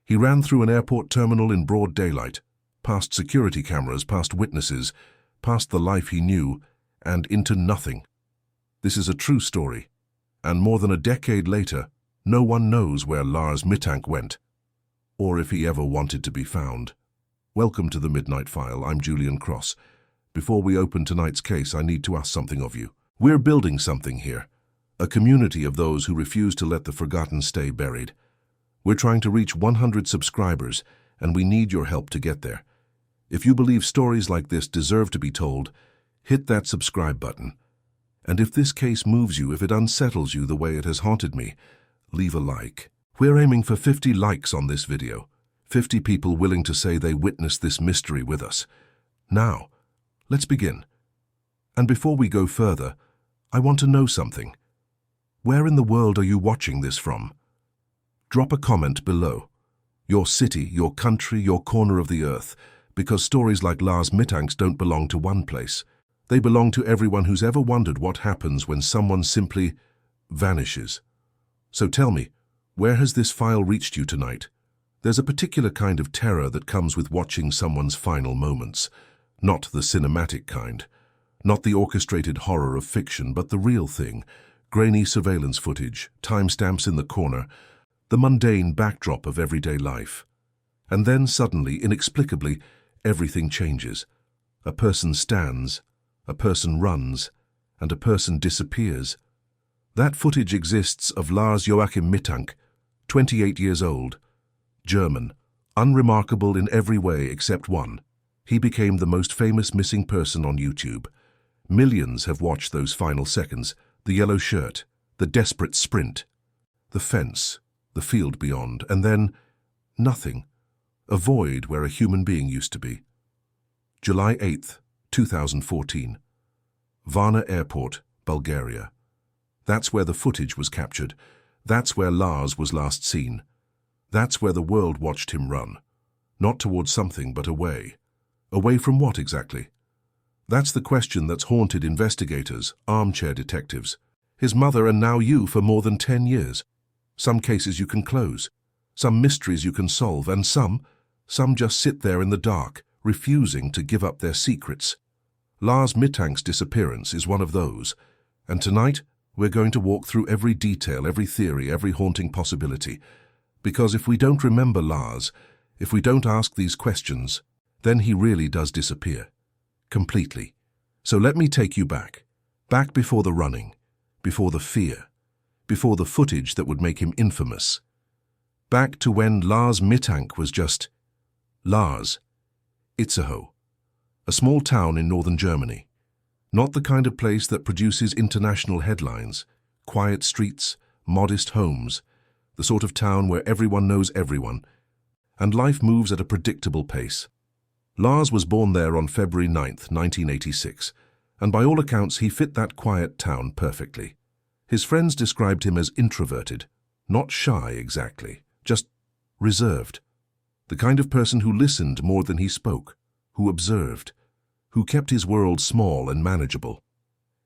He ran through an airport terminal in broad daylight, past security cameras, past witnesses, past the life he knew, and into nothing. This is a true story, and more than a decade later, no one knows where Lars Mittank went, or if he ever wanted to be found. Welcome to the Midnight File. I'm Julian Cross. Before we open tonight's case, I need to ask something of you. We're building something here, a community of those who refuse to let the forgotten stay buried. We're trying to reach 100 subscribers, and we need your help to get there. If you believe stories like this deserve to be told, hit that subscribe button. And if this case moves you, if it unsettles you the way it has haunted me, leave a like. We're aiming for 50 likes on this video, 50 people willing to say they witnessed this mystery with us. Now, let's begin. And before we go further, I want to know something. Where in the world are you watching this from? Drop a comment below. Your city, your country, your corner of the earth, because stories like Lars Mittank's don't belong to one place. They belong to everyone who's ever wondered what happens when someone simply vanishes. So tell me, where has this file reached you tonight? There's a particular kind of terror that comes with watching someone's final moments. Not the cinematic kind. Not the orchestrated horror of fiction, but the real thing. Grainy surveillance footage, timestamps in the corner, the mundane backdrop of everyday life. And then suddenly, inexplicably, everything changes. A person stands, a person runs, and a person disappears. That footage exists of Lars Joachim Mittank, 28 years old, German, unremarkable in every way except one. He became the most famous missing person on YouTube. Millions have watched those final seconds, the yellow shirt, the desperate sprint, the fence, the field beyond, and then nothing, a void where a human being used to be. July 8th, 2014. Varna Airport, Bulgaria. That's where the footage was captured. That's where Lars was last seen. That's where the world watched him run. Not towards something, but away. Away from what exactly? That's the question that's haunted investigators, armchair detectives, his mother and now you for more than 10 years. Some cases you can close, some mysteries you can solve, and some just sit there in the dark, refusing to give up their secrets. Lars Mittank's disappearance is one of those, and tonight we're going to walk through every detail, every theory, every haunting possibility. Because if we don't remember Lars, if we don't ask these questions, then he really does disappear. Completely. So let me take you back. Back before the running, before the fear, before the footage that would make him infamous. Back to when Lars Mittank was just Lars. Itzehoe, a small town in northern Germany. Not the kind of place that produces international headlines. Quiet streets, modest homes, the sort of town where everyone knows everyone, and life moves at a predictable pace. Lars was born there on February 9th, 1986, and by all accounts he fit that quiet town perfectly. His friends described him as introverted, not shy exactly, just reserved. The kind of person who listened more than he spoke, who observed, who kept his world small and manageable.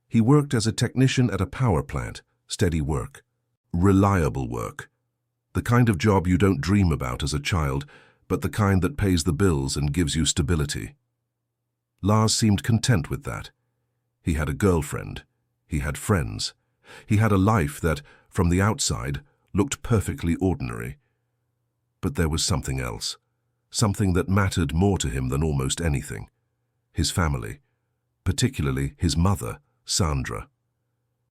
He worked as a technician at a power plant, steady work, reliable work. The kind of job you don't dream about as a child, but the kind that pays the bills and gives you stability. Lars seemed content with that. He had a girlfriend. He had friends. He had a life that, from the outside, looked perfectly ordinary. But there was something else, something that mattered more to him than almost anything. His family, particularly his mother, Sandra.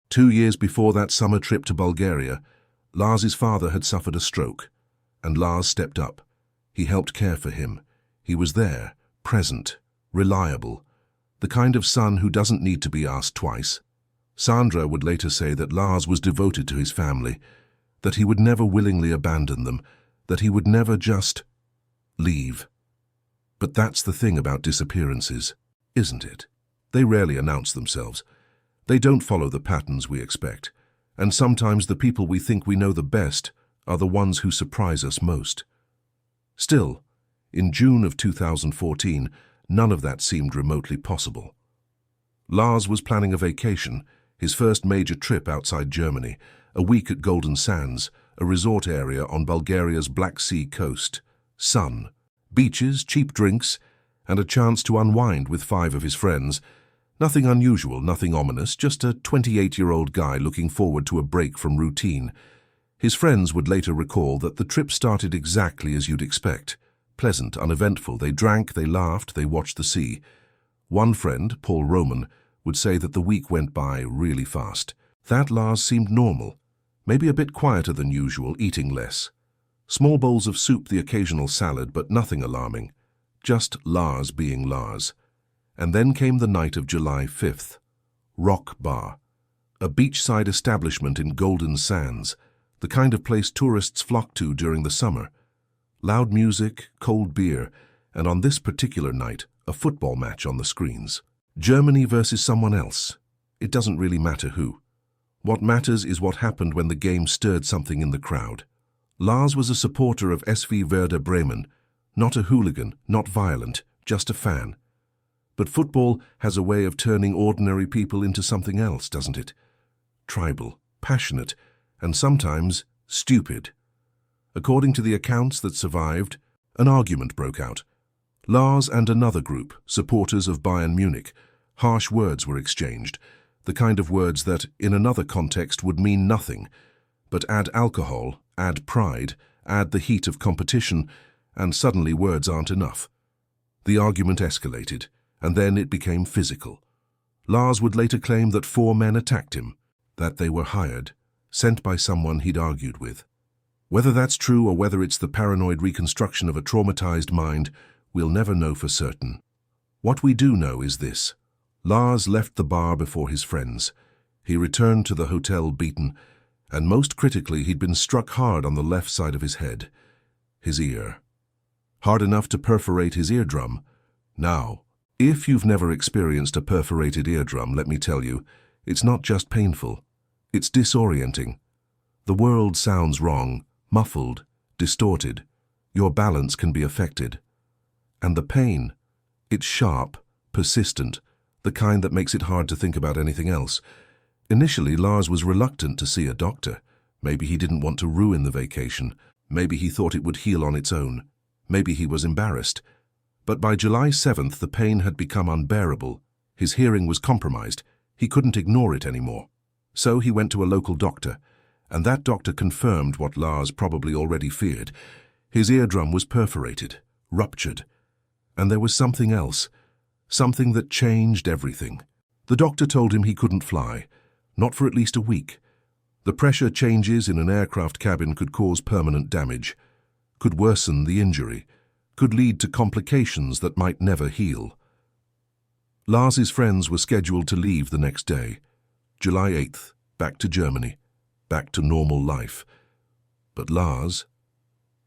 2 years before that summer trip to Bulgaria, Lars's father had suffered a stroke, and Lars stepped up. He helped care for him. He was there, present, reliable, the kind of son who doesn't need to be asked twice. Sandra would later say that Lars was devoted to his family, that he would never willingly abandon them, that he would never just leave. But that's the thing about disappearances, isn't it? They rarely announce themselves. They don't follow the patterns we expect, and sometimes the people we think we know the best are the ones who surprise us most. Still, in June of 2014, none of that seemed remotely possible. Lars was planning a vacation, his first major trip outside Germany, a week at Golden Sands, a resort area on Bulgaria's Black Sea coast. Sun, beaches, cheap drinks, and a chance to unwind with 5 of his friends. Nothing unusual, nothing ominous, just a 28-year-old guy looking forward to a break from routine. His friends would later recall that the trip started exactly as you'd expect. Pleasant, uneventful. They drank, they laughed, they watched the sea. One friend, Paul Roman, would say that the week went by really fast. That Lars seemed normal, maybe a bit quieter than usual, eating less. Small bowls of soup, the occasional salad, but nothing alarming. Just Lars being Lars. And then came the night of July 5th. Rock Bar. A beachside establishment in Golden Sands, the kind of place tourists flock to during the summer. Loud music, cold beer, and on this particular night, a football match on the screens. Germany versus someone else. It doesn't really matter who. What matters is what happened when the game stirred something in the crowd. Lars was a supporter of SV Werder Bremen, not a hooligan, not violent, just a fan. But football has a way of turning ordinary people into something else, doesn't it? Tribal, passionate, and sometimes stupid. According to the accounts that survived, an argument broke out. Lars and another group, supporters of Bayern Munich, harsh words were exchanged, the kind of words that, in another context, would mean nothing, but add alcohol, add pride, add the heat of competition, and suddenly words aren't enough. The argument escalated, and then it became physical. Lars would later claim that 4 men attacked him, that they were hired, sent by someone he'd argued with. Whether that's true or whether it's the paranoid reconstruction of a traumatized mind, we'll never know for certain. What we do know is this. Lars left the bar before his friends. He returned to the hotel beaten, and most critically, he'd been struck hard on the left side of his head, his ear. Hard enough to perforate his eardrum. Now, if you've never experienced a perforated eardrum, let me tell you, it's not just painful. It's disorienting. The world sounds wrong, muffled, distorted. Your balance can be affected. And the pain, it's sharp, persistent, the kind that makes it hard to think about anything else. Initially, Lars was reluctant to see a doctor. Maybe he didn't want to ruin the vacation. Maybe he thought it would heal on its own. Maybe he was embarrassed. But by July 7th, the pain had become unbearable. His hearing was compromised. He couldn't ignore it anymore. So he went to a local doctor, and that doctor confirmed what Lars probably already feared. His eardrum was perforated, ruptured. And there was something else, something that changed everything. The doctor told him he couldn't fly, not for at least a week. The pressure changes in an aircraft cabin could cause permanent damage, could worsen the injury, could lead to complications that might never heal. Lars's friends were scheduled to leave the next day, July 8th, back to Germany, back to normal life. But Lars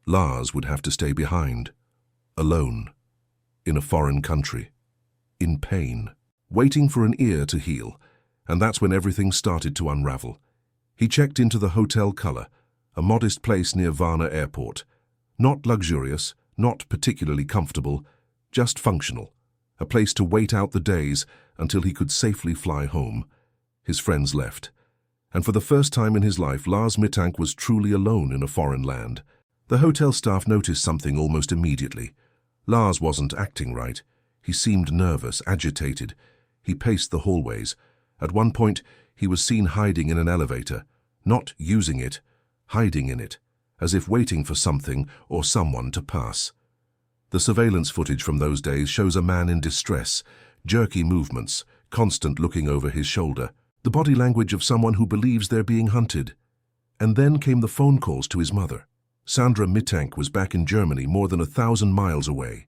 would have to stay behind, alone, in a foreign country, in pain, waiting for an ear to heal, and that's when everything started to unravel. He checked into the Hotel Color, a modest place near Varna Airport. Not luxurious, not particularly comfortable, just functional. A place to wait out the days until he could safely fly home. His friends left. And for the first time in his life, Lars Mittank was truly alone in a foreign land. The hotel staff noticed something almost immediately. Lars wasn't acting right. He seemed nervous, agitated. He paced the hallways. At one point, he was seen hiding in an elevator, not using it, hiding in it, as if waiting for something or someone to pass. The surveillance footage from those days shows a man in distress, jerky movements, constant looking over his shoulder, the body language of someone who believes they're being hunted. And then came the phone calls to his mother. Sandra Mittank was back in Germany, more than 1,000 miles away.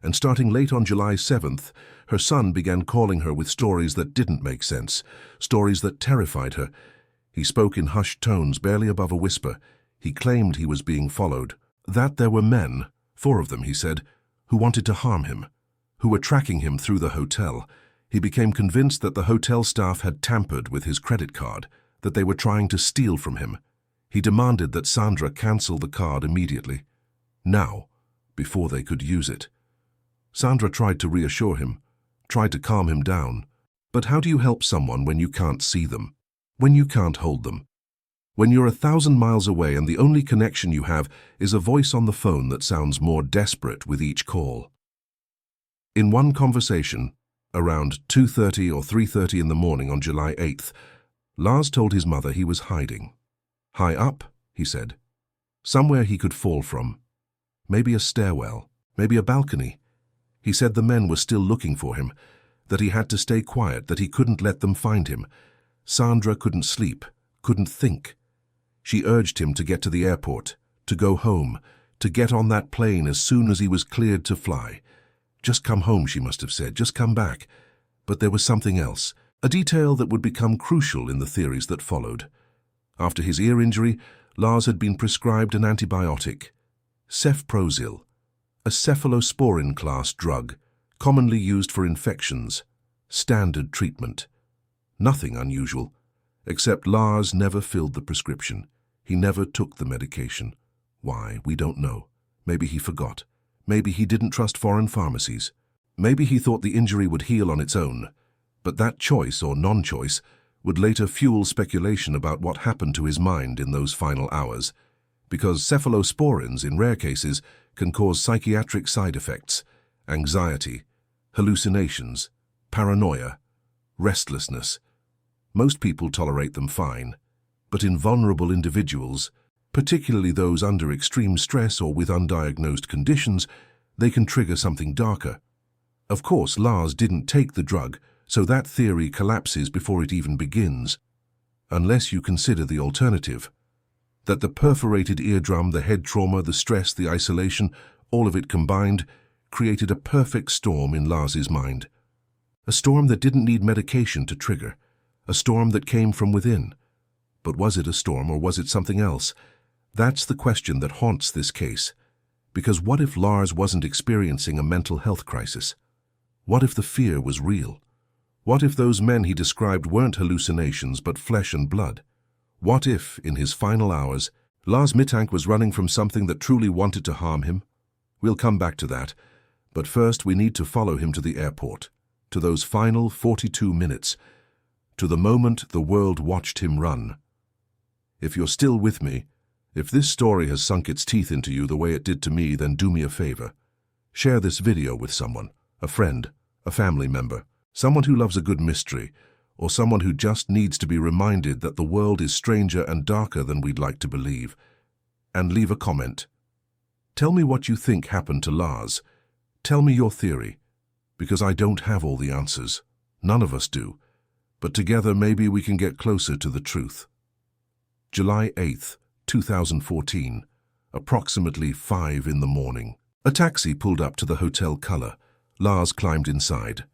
And starting late on July 7th, her son began calling her with stories that didn't make sense, stories that terrified her. He spoke in hushed tones, barely above a whisper. He claimed he was being followed, that there were men, 4 of them, he said, who wanted to harm him, who were tracking him through the hotel. He became convinced that the hotel staff had tampered with his credit card, that they were trying to steal from him. He demanded that Sandra cancel the card immediately, now, before they could use it. Sandra tried to reassure him, tried to calm him down. But how do you help someone when you can't see them, when you can't hold them? When you're 1,000 miles away and the only connection you have is a voice on the phone that sounds more desperate with each call. In one conversation, around 2:30 or 3:30 in the morning on July 8th, Lars told his mother he was hiding. High up, he said. Somewhere he could fall from. Maybe a stairwell, maybe a balcony. He said the men were still looking for him, that he had to stay quiet, that he couldn't let them find him. Sandra couldn't sleep, couldn't think. She urged him to get to the airport, to go home, to get on that plane as soon as he was cleared to fly. Just come home, she must have said, just come back. But there was something else, a detail that would become crucial in the theories that followed. After his ear injury, Lars had been prescribed an antibiotic, cefprozil, a cephalosporin-class drug, commonly used for infections, standard treatment. Nothing unusual, except Lars never filled the prescription. He never took the medication. Why, we don't know. Maybe he forgot. Maybe he didn't trust foreign pharmacies. Maybe he thought the injury would heal on its own. But that choice or non-choice would later fuel speculation about what happened to his mind in those final hours, because cephalosporins, in rare cases, can cause psychiatric side effects, anxiety, hallucinations, paranoia, restlessness. Most people tolerate them fine, but in vulnerable individuals, particularly those under extreme stress or with undiagnosed conditions, they can trigger something darker. Of course, Lars didn't take the drug, so that theory collapses before it even begins, unless you consider the alternative, that the perforated eardrum, the head trauma, the stress, the isolation, all of it combined, created a perfect storm in Lars's mind. A storm that didn't need medication to trigger, a storm that came from within. But was it a storm or was it something else? That's the question that haunts this case. Because what if Lars wasn't experiencing a mental health crisis? What if the fear was real? What if those men he described weren't hallucinations but flesh and blood? What if, in his final hours, Lars Mittank was running from something that truly wanted to harm him? We'll come back to that, but first we need to follow him to the airport, to those final 42 minutes, to the moment the world watched him run. If you're still with me, if this story has sunk its teeth into you the way it did to me, then do me a favor. Share this video with someone, a friend, a family member, someone who loves a good mystery, or someone who just needs to be reminded that the world is stranger and darker than we'd like to believe. And leave a comment. Tell me what you think happened to Lars. Tell me your theory, because I don't have all the answers. None of us do. But together maybe we can get closer to the truth. July 8th, 2014, approximately 5 in the morning. A taxi pulled up to the Hotel Color. Lars climbed inside.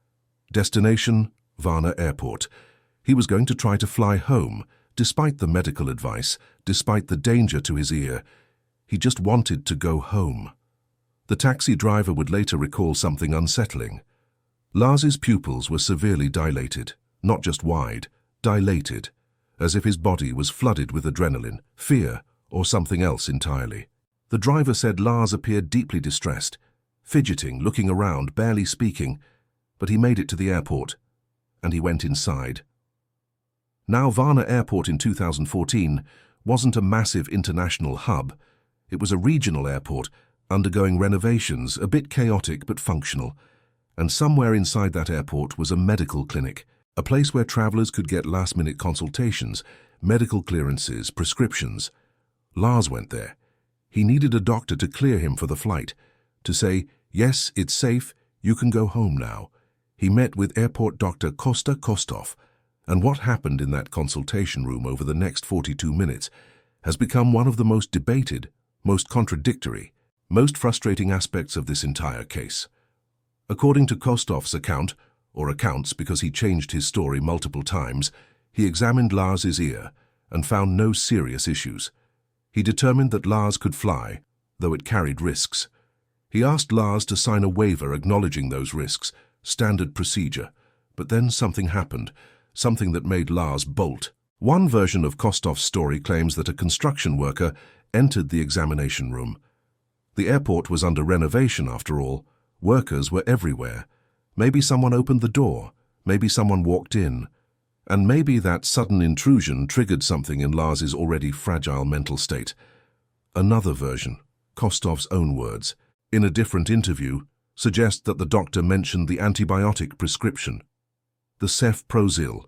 Destination, Varna Airport. He was going to try to fly home, despite the medical advice, despite the danger to his ear. He just wanted to go home. The taxi driver would later recall something unsettling. Lars's pupils were severely dilated, not just wide, dilated, as if his body was flooded with adrenaline, fear, or something else entirely. The driver said Lars appeared deeply distressed, fidgeting, looking around, barely speaking, but he made it to the airport, and he went inside. Now, Varna Airport in 2014 wasn't a massive international hub. It was a regional airport, undergoing renovations, a bit chaotic but functional. And somewhere inside that airport was a medical clinic, a place where travelers could get last-minute consultations, medical clearances, prescriptions. Lars went there. He needed a doctor to clear him for the flight, to say, yes, it's safe, you can go home now. He met with airport doctor Kosta Kostov, and what happened in that consultation room over the next 42 minutes has become one of the most debated, most contradictory, most frustrating aspects of this entire case. According to Kostov's account, or accounts because he changed his story multiple times, he examined Lars's ear and found no serious issues. He determined that Lars could fly, though it carried risks. He asked Lars to sign a waiver acknowledging those risks, standard procedure, but then something happened, something that made Lars bolt. One version of Kostov's story claims that a construction worker entered the examination room. The airport was under renovation after all. Workers were everywhere. Maybe someone opened the door, maybe someone walked in, And maybe that sudden intrusion triggered something in Lars's already fragile mental state. Another version, Kostov's own words, in a different interview, suggests that the doctor mentioned the antibiotic prescription, the cefprozil,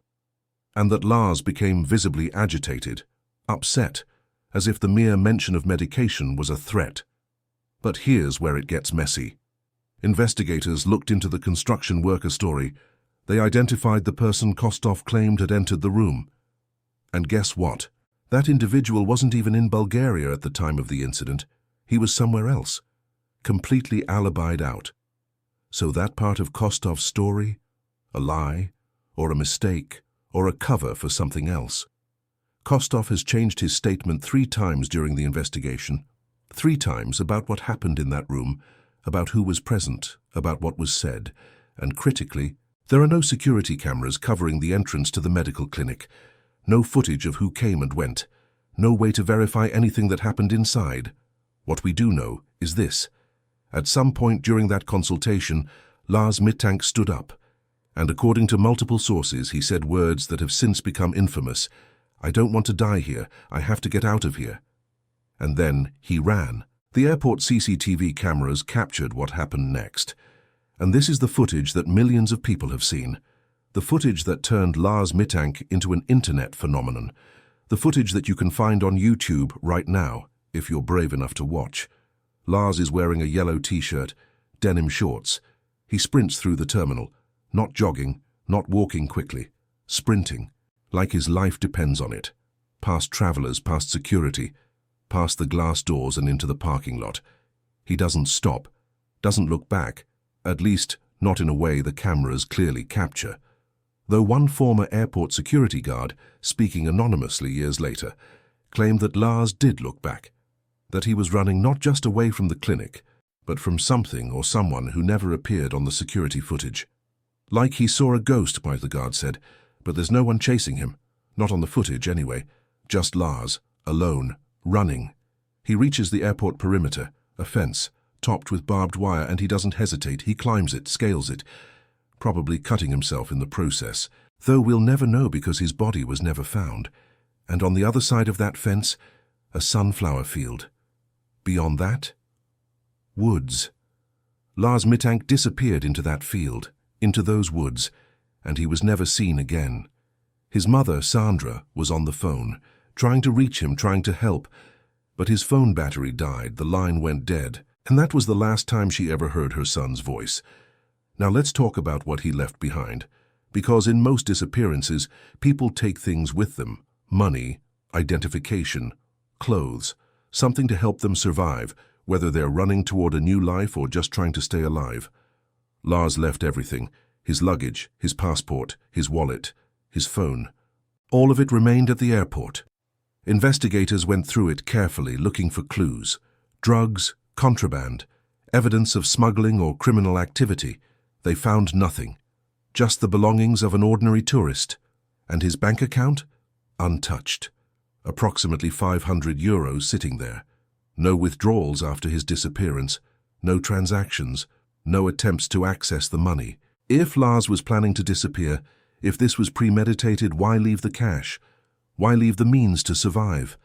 and that Lars became visibly agitated, upset, as if the mere mention of medication was a threat. But here's where it gets messy. Investigators looked into the construction worker story. They identified the person Kostov claimed had entered the room. And guess what? That individual wasn't even in Bulgaria at the time of the incident. He was somewhere else, completely alibied out. So that part of Kostov's story? A lie? Or a mistake? Or a cover for something else? Kostov has changed his statement 3 times during the investigation. 3 times about what happened in that room, about who was present, about what was said, and critically, there are no security cameras covering the entrance to the medical clinic, no footage of who came and went, no way to verify anything that happened inside. What we do know is this. At some point during that consultation, Lars Mittank stood up, and according to multiple sources, he said words that have since become infamous. "I don't want to die here. I have to get out of here." And then he ran. The airport CCTV cameras captured what happened next. And this is the footage that millions of people have seen. The footage that turned Lars Mittank into an internet phenomenon. The footage that you can find on YouTube right now, if you're brave enough to watch. Lars is wearing a yellow t-shirt, denim shorts. He sprints through the terminal, not jogging, not walking quickly, sprinting, like his life depends on it. Past travelers, past security, past the glass doors and into the parking lot. He doesn't stop, doesn't look back, at least not in a way the cameras clearly capture. Though one former airport security guard, speaking anonymously years later, claimed that Lars did look back, that he was running not just away from the clinic, but from something or someone who never appeared on the security footage. Like he saw a ghost, the guard said, but there's no one chasing him, not on the footage anyway, just Lars, alone, running. He reaches the airport perimeter, a fence, topped with barbed wire, and he doesn't hesitate. He climbs it, scales it, probably cutting himself in the process, though we'll never know because his body was never found. And on the other side of that fence, a sunflower field. Beyond that, woods. Lars Mittank disappeared into that field, into those woods, and he was never seen again. His mother, Sandra, was on the phone, trying to reach him, trying to help, but his phone battery died, the line went dead, and that was the last time she ever heard her son's voice. Now let's talk about what he left behind, because in most disappearances, people take things with them: money, identification, clothes, something to help them survive, whether they're running toward a new life or just trying to stay alive. Lars left everything: his luggage, his passport, his wallet, his phone. All of it remained at the airport. Investigators went through it carefully, looking for clues: drugs, contraband, evidence of smuggling or criminal activity. They found nothing, just the belongings of an ordinary tourist. And his bank account? Untouched. Approximately €500 sitting there. No withdrawals after his disappearance, no transactions, no attempts to access the money. If Lars was planning to disappear, if this was premeditated, why leave the cash? Why leave the means to survive?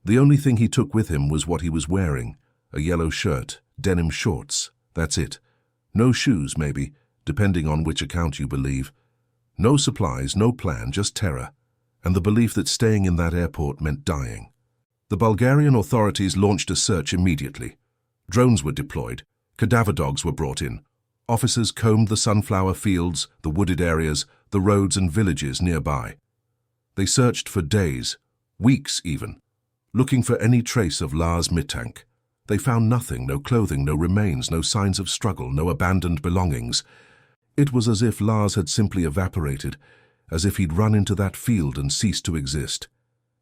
The only thing he took with him was what he was wearing: a yellow shirt, denim shorts. That's it. No shoes, maybe, depending on which account you believe. No supplies, no plan, just terror, and the belief that staying in that airport meant dying. The Bulgarian authorities launched a search immediately. Drones were deployed. Cadaver dogs were brought in. Officers combed the sunflower fields, the wooded areas, the roads and villages nearby. They searched for days, weeks even, looking for any trace of Lars Mittank. They found nothing: no clothing, no remains, no signs of struggle, no abandoned belongings. It was as if Lars had simply evaporated, as if he'd run into that field and ceased to exist.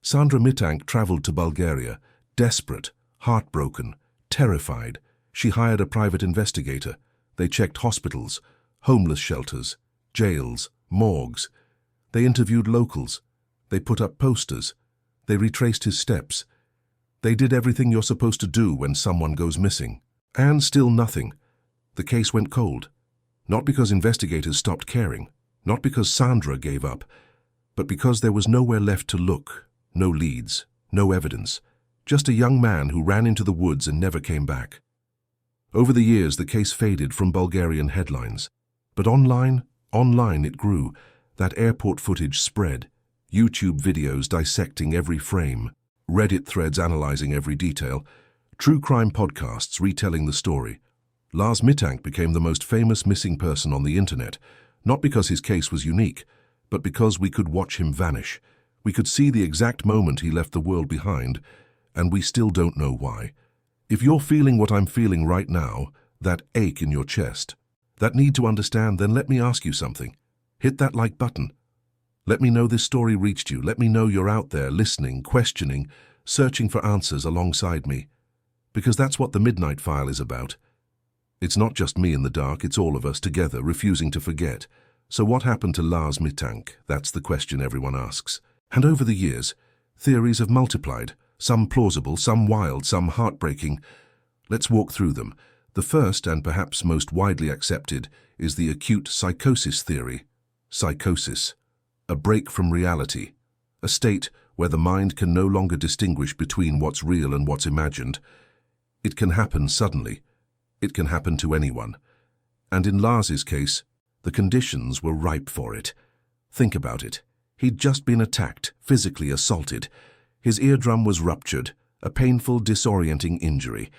Sandra Mittank traveled to Bulgaria, desperate, heartbroken, terrified. She hired a private investigator. They checked hospitals, homeless shelters, jails, morgues. They interviewed locals. They put up posters. They retraced his steps. They did everything you're supposed to do when someone goes missing. And still nothing. The case went cold. Not because investigators stopped caring, not because Sandra gave up, but because there was nowhere left to look, no leads, no evidence, just a young man who ran into the woods and never came back. Over the years, the case faded from Bulgarian headlines. But online it grew. That airport footage spread. YouTube videos dissecting every frame. Reddit threads analyzing every detail. True crime podcasts retelling the story. Lars Mittank became the most famous missing person on the internet, not because his case was unique, but because we could watch him vanish. We could see the exact moment he left the world behind, and we still don't know why. If you're feeling what I'm feeling right now, that ache in your chest, that need to understand, then let me ask you something. Hit that like button. Let me know this story reached you. Let me know you're out there listening, questioning, searching for answers alongside me. Because that's what the Midnight File is about. It's not just me in the dark, it's all of us together, refusing to forget. So what happened to Lars Mittank? That's the question everyone asks. And over the years, theories have multiplied. Some plausible, some wild, some heartbreaking. Let's walk through them. The first, and perhaps most widely accepted, is the acute psychosis theory. Psychosis. A break from reality. A state where the mind can no longer distinguish between what's real and what's imagined. It can happen suddenly. It can happen to anyone. And in Lars's case, the conditions were ripe for it. Think about it. He'd just been attacked, physically assaulted. His eardrum was ruptured, a painful, disorienting injury.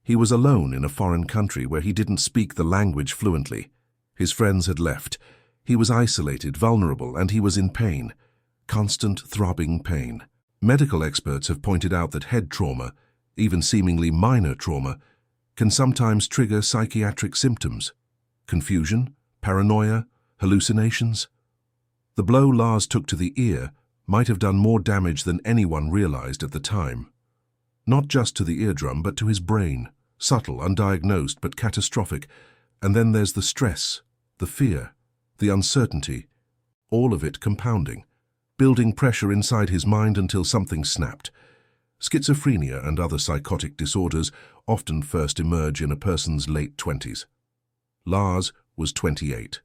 He was alone in a foreign country where he didn't speak the language fluently. His friends had left. He was isolated, vulnerable, and he was in pain. Constant, throbbing pain. Medical experts have pointed out that head trauma, even seemingly minor trauma, can sometimes trigger psychiatric symptoms. Confusion, paranoia, hallucinations. The blow Lars took to the ear might have done more damage than anyone realized at the time. Not just to the eardrum, but to his brain. Subtle, undiagnosed, but catastrophic. And then there's the stress, the fear, the uncertainty, all of it compounding, building pressure inside his mind until something snapped. Schizophrenia and other psychotic disorders often first emerge in a person's late 20s. Lars was 28,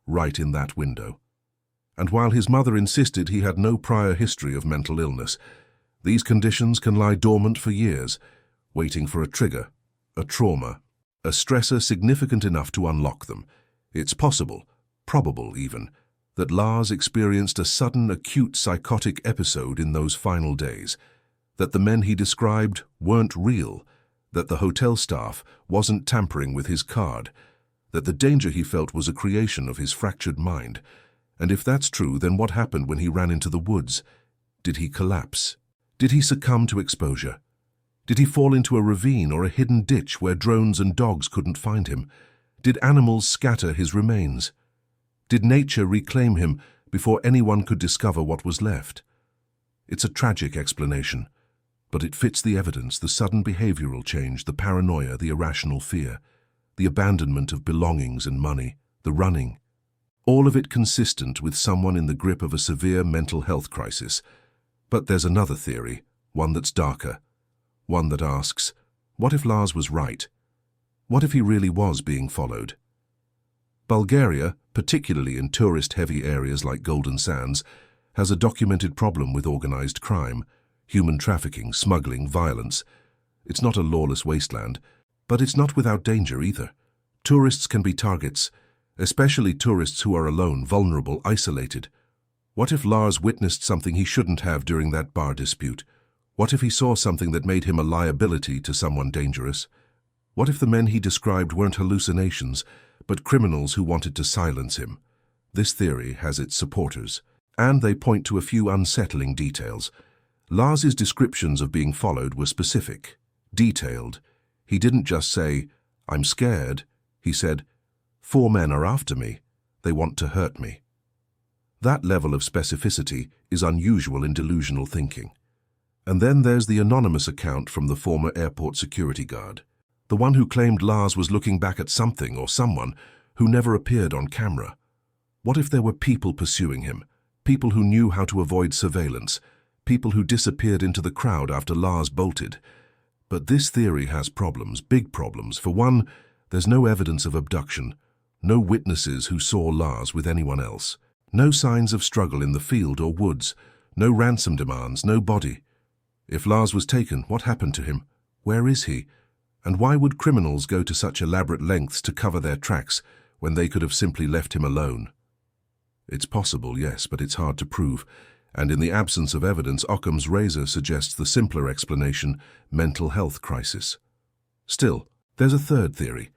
right in that window. And while his mother insisted he had no prior history of mental illness, these conditions can lie dormant for years, waiting for a trigger, a trauma, a stressor significant enough to unlock them. It's possible, probable even, that Lars experienced a sudden acute psychotic episode in those final days, that the men he described weren't real, that the hotel staff wasn't tampering with his card, that the danger he felt was a creation of his fractured mind. And if that's true, then what happened when he ran into the woods? Did he collapse? Did he succumb to exposure? Did he fall into a ravine or a hidden ditch where drones and dogs couldn't find him? Did animals scatter his remains? Did nature reclaim him before anyone could discover what was left? It's a tragic explanation, but it fits the evidence: the sudden behavioral change, the paranoia, the irrational fear, the abandonment of belongings and money, the running. All of it consistent with someone in the grip of a severe mental health crisis. But there's another theory, one that's darker, one that asks, what if Lars was right? What if he really was being followed? Bulgaria, particularly in tourist-heavy areas like Golden Sands, has a documented problem with organized crime, human trafficking, smuggling, violence. It's not a lawless wasteland, but it's not without danger either. Tourists can be targets, especially tourists who are alone, vulnerable, isolated. What if Lars witnessed something he shouldn't have during that bar dispute? What if he saw something that made him a liability to someone dangerous? What if the men he described weren't hallucinations, but criminals who wanted to silence him? This theory has its supporters, and they point to a few unsettling details. Lars's descriptions of being followed were specific, detailed. He didn't just say, "I'm scared." He said, "4 men are after me. They want to hurt me." That level of specificity is unusual in delusional thinking. And then there's the anonymous account from the former airport security guard, the one who claimed Lars was looking back at something or someone who never appeared on camera. What if there were people pursuing him, people who knew how to avoid surveillance, people who disappeared into the crowd after Lars bolted? But this theory has problems, big problems. For one, there's no evidence of abduction, no witnesses who saw Lars with anyone else. No signs of struggle in the field or woods, no ransom demands, no body. If Lars was taken, what happened to him? Where is he? And why would criminals go to such elaborate lengths to cover their tracks when they could have simply left him alone? It's possible, yes, but it's hard to prove. And in the absence of evidence, Occam's razor suggests the simpler explanation: mental health crisis. Still, there's a third theory,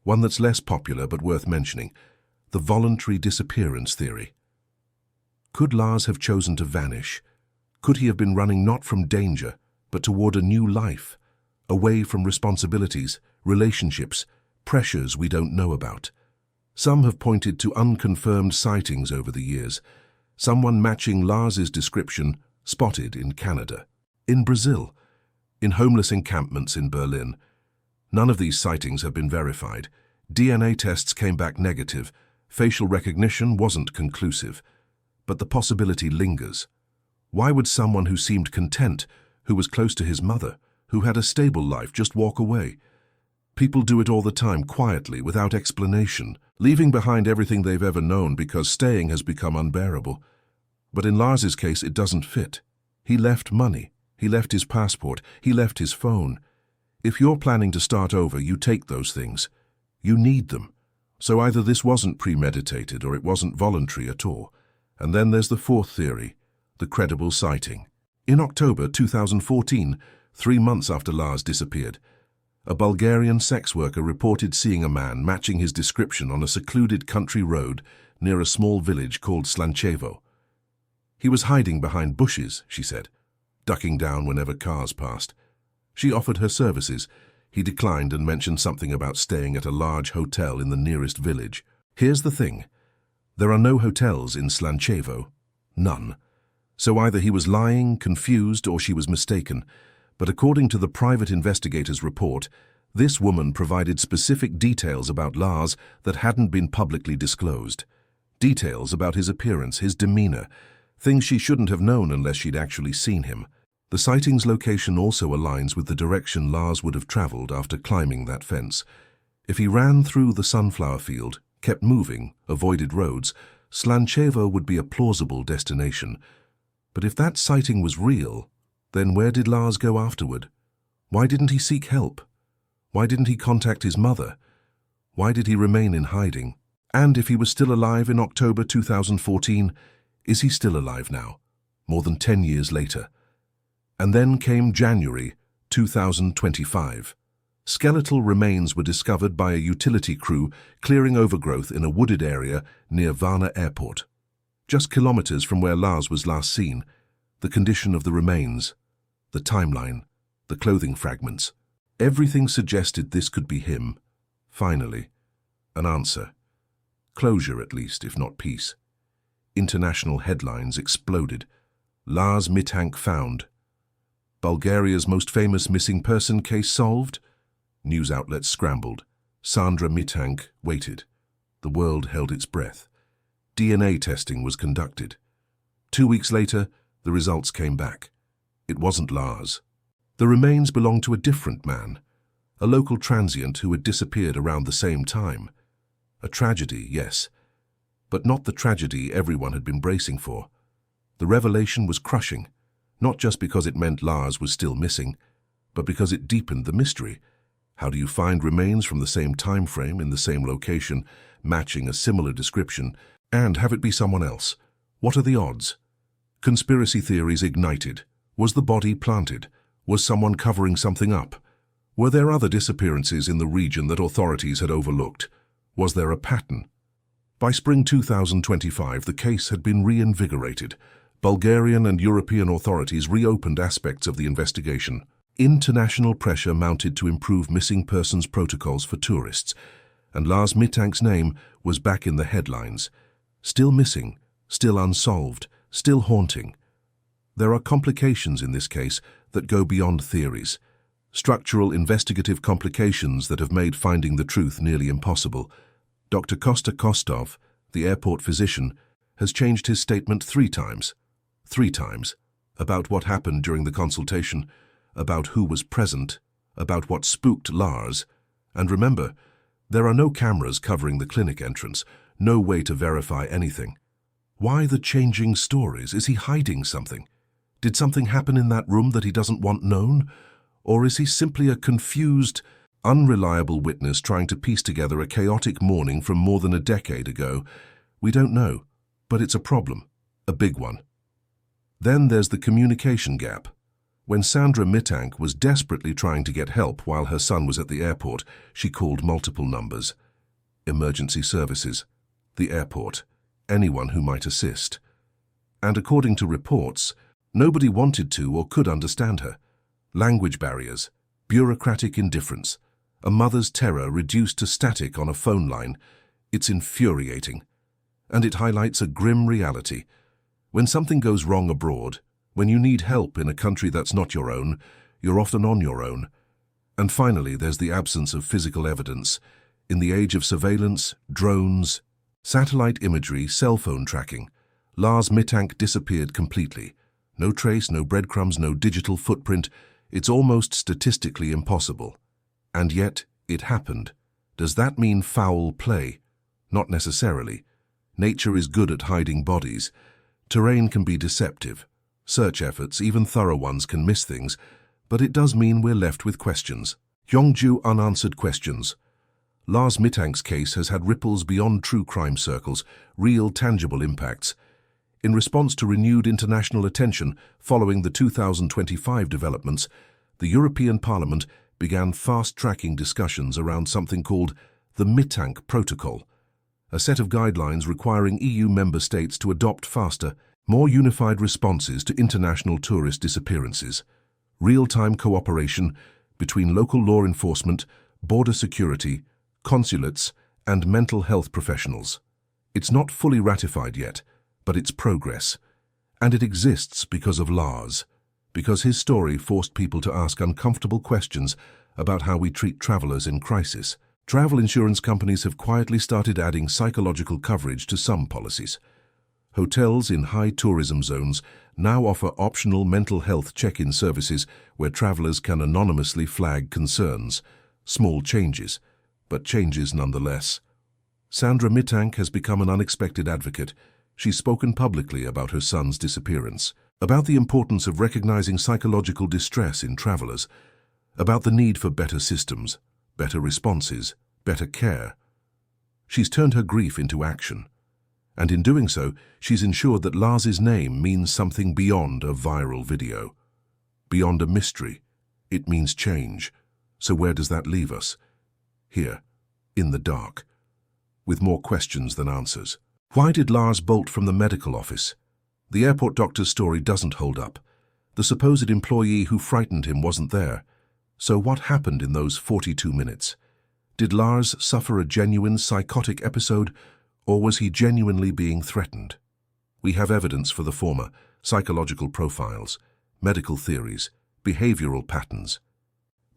one that's less popular but worth mentioning: the voluntary disappearance theory. Could Lars have chosen to vanish? Could he have been running not from danger, but toward a new life, away from responsibilities, relationships, pressures we don't know about? Some have pointed to unconfirmed sightings over the years, someone matching Lars's description spotted in Canada, in Brazil, in homeless encampments in Berlin. None of these sightings have been verified. DNA tests came back negative. Facial recognition wasn't conclusive. But the possibility lingers. Why would someone who seemed content, who was close to his mother, who had a stable life, just walk away? People do it all the time, quietly, without explanation, leaving behind everything they've ever known because staying has become unbearable. But in Lars's case, it doesn't fit. He left money. He left his passport. He left his phone. If you're planning to start over, you take those things. You need them. So either this wasn't premeditated or it wasn't voluntary at all. And then there's the fourth theory, the credible sighting. In October 2014, 3 months after Lars disappeared, a Bulgarian sex worker reported seeing a man matching his description on a secluded country road near a small village called Slanchevo. He was hiding behind bushes, she said, ducking down whenever cars passed. She offered her services. He declined and mentioned something about staying at a large hotel in the nearest village. Here's the thing. There are no hotels in Slanchevo. None. So either he was lying, confused, or she was mistaken. But according to the private investigator's report, this woman provided specific details about Lars that hadn't been publicly disclosed. Details about his appearance, his demeanor, things she shouldn't have known unless she'd actually seen him. The sighting's location also aligns with the direction Lars would have traveled after climbing that fence. If he ran through the sunflower field, kept moving, avoided roads, Slanchevo would be a plausible destination. But if that sighting was real, then where did Lars go afterward? Why didn't he seek help? Why didn't he contact his mother? Why did he remain in hiding? And if he was still alive in October 2014, is he still alive now, more than 10 years later? And then came January 2025. Skeletal remains were discovered by a utility crew clearing overgrowth in a wooded area near Varna Airport. Just kilometers from where Lars was last seen, the condition of the remains, the timeline, the clothing fragments. Everything suggested this could be him. Finally, an answer. Closure at least, if not peace. International headlines exploded. Lars Mittank found. Bulgaria's most famous missing person case solved? News outlets scrambled. Sandra Mittank waited. The world held its breath. DNA testing was conducted. 2 weeks later, the results came back. It wasn't Lars. The remains belonged to a different man, a local transient who had disappeared around the same time. A tragedy, yes, but not the tragedy everyone had been bracing for. The revelation was crushing, not just because it meant Lars was still missing, but because it deepened the mystery. How do you find remains from the same time frame in the same location, matching a similar description, and have it be someone else? What are the odds? Conspiracy theories ignited. Was the body planted? Was someone covering something up? Were there other disappearances in the region that authorities had overlooked? Was there a pattern? By spring 2025, the case had been reinvigorated. Bulgarian and European authorities reopened aspects of the investigation. International pressure mounted to improve missing persons protocols for tourists, and Lars Mittank's name was back in the headlines. Still missing, still unsolved, still haunting. There are complications in this case that go beyond theories. Structural investigative complications that have made finding the truth nearly impossible. Dr. Kosta Kostov, the airport physician, has changed his statement 3 times. 3 times. About what happened during the consultation, about who was present, about what spooked Lars. And remember, there are no cameras covering the clinic entrance, no way to verify anything. Why the changing stories? Is he hiding something? Did something happen in that room that he doesn't want known? Or is he simply a confused, unreliable witness trying to piece together a chaotic morning from more than a decade ago? We don't know, but it's a problem, a big one. Then there's the communication gap. When Sandra Mittank was desperately trying to get help while her son was at the airport, she called multiple numbers. Emergency services, the airport, anyone who might assist. And according to reports, nobody wanted to or could understand her. Language barriers, bureaucratic indifference, a mother's terror reduced to static on a phone line. It's infuriating. And it highlights a grim reality. When something goes wrong abroad, when you need help in a country that's not your own, you're often on your own. And finally, there's the absence of physical evidence. In the age of surveillance, drones, satellite imagery, cell phone tracking, Lars Mittank disappeared completely. No trace, no breadcrumbs, no digital footprint. It's almost statistically impossible. And yet, it happened. Does that mean foul play? Not necessarily. Nature is good at hiding bodies. Terrain can be deceptive. Search efforts, even thorough ones, can miss things, but it does mean we're left with questions. Yongju unanswered questions. Lars Mittank's case has had ripples beyond true crime circles, real tangible impacts. In response to renewed international attention following the 2025 developments, the European Parliament began fast-tracking discussions around something called the Mittank Protocol, a set of guidelines requiring EU member states to adopt faster, more unified responses to international tourist disappearances. Real-time cooperation between local law enforcement, border security, consulates, and mental health professionals. It's not fully ratified yet, but it's progress. And it exists because of Lars, because his story forced people to ask uncomfortable questions about how we treat travelers in crisis. Travel insurance companies have quietly started adding psychological coverage to some policies. Hotels in high tourism zones now offer optional mental health check-in services where travelers can anonymously flag concerns. Small changes, but changes nonetheless. Sandra Mittank has become an unexpected advocate. She's spoken publicly about her son's disappearance, about the importance of recognizing psychological distress in travelers, about the need for better systems, better responses, better care. She's turned her grief into action. And in doing so, she's ensured that Lars's name means something beyond a viral video. Beyond a mystery. It means change. So where does that leave us? Here, in the dark, with more questions than answers. Why did Lars bolt from the medical office? The airport doctor's story doesn't hold up. The supposed employee who frightened him wasn't there. So what happened in those 42 minutes? Did Lars suffer a genuine psychotic episode, or was he genuinely being threatened? We have evidence for the former, psychological profiles, medical theories, behavioral patterns.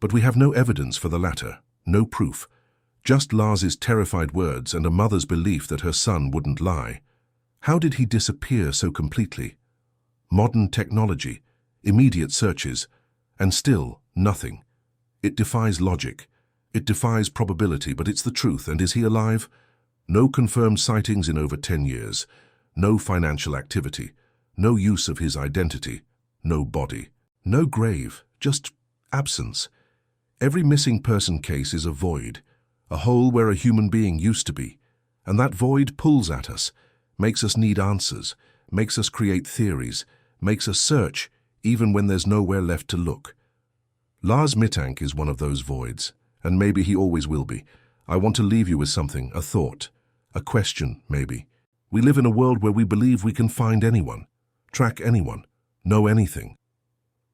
But we have no evidence for the latter, no proof. Just Lars's terrified words and a mother's belief that her son wouldn't lie. How did he disappear so completely? Modern technology, immediate searches, and still nothing. It defies logic. It defies probability, but it's the truth. And is he alive? No confirmed sightings in over 10 years. No financial activity. No use of his identity. No body. No grave. Just absence. Every missing person case is a void. A hole where a human being used to be. And that void pulls at us, makes us need answers, makes us create theories, makes us search even when there's nowhere left to look. Lars Mittank is one of those voids, and maybe he always will be. I want to leave you with something, a thought, a question, maybe. We live in a world where we believe we can find anyone, track anyone, know anything.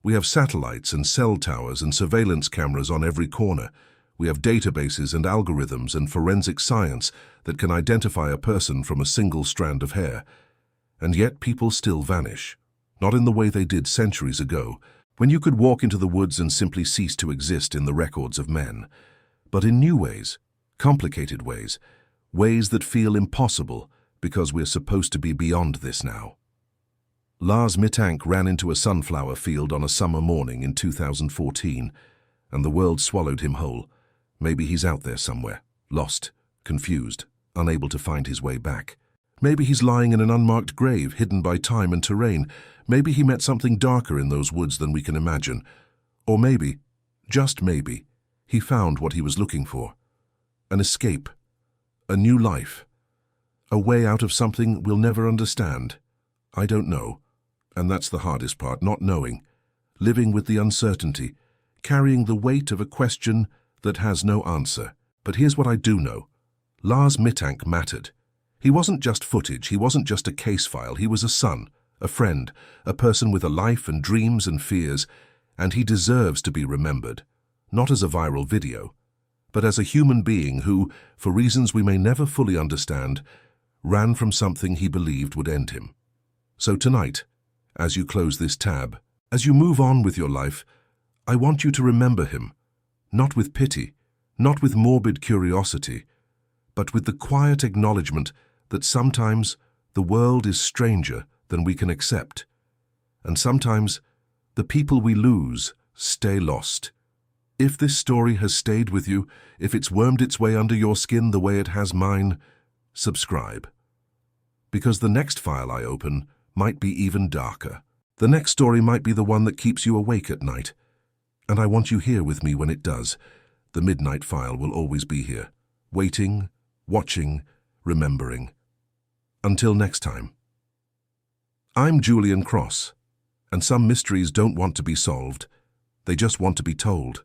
We have satellites and cell towers and surveillance cameras on every corner. We have databases and algorithms and forensic science that can identify a person from a single strand of hair. And yet people still vanish. Not in the way they did centuries ago, when you could walk into the woods and simply cease to exist in the records of men, but in new ways, complicated ways, ways that feel impossible because we're supposed to be beyond this now. Lars Mittank ran into a sunflower field on a summer morning in 2014, and the world swallowed him whole. Maybe he's out there somewhere, lost, confused, unable to find his way back. Maybe he's lying in an unmarked grave, hidden by time and terrain. Maybe he met something darker in those woods than we can imagine. Or maybe, just maybe, he found what he was looking for. An escape. A new life. A way out of something we'll never understand. I don't know. And that's the hardest part, not knowing. Living with the uncertainty. Carrying the weight of a question that has no answer. But here's what I do know. Lars Mittank mattered. He wasn't just footage, he wasn't just a case file, he was a son, a friend, a person with a life and dreams and fears, and he deserves to be remembered, not as a viral video, but as a human being who, for reasons we may never fully understand, ran from something he believed would end him. So tonight, as you close this tab, as you move on with your life, I want you to remember him, not with pity, not with morbid curiosity, but with the quiet acknowledgement that sometimes the world is stranger than we can accept, and sometimes the people we lose stay lost. If this story has stayed with you, if it's wormed its way under your skin the way it has mine, subscribe. Because the next file I open might be even darker. The next story might be the one that keeps you awake at night, and I want you here with me when it does. The Midnight File will always be here, waiting, watching, remembering. Until next time. I'm Julian Cross, and some mysteries don't want to be solved, they just want to be told.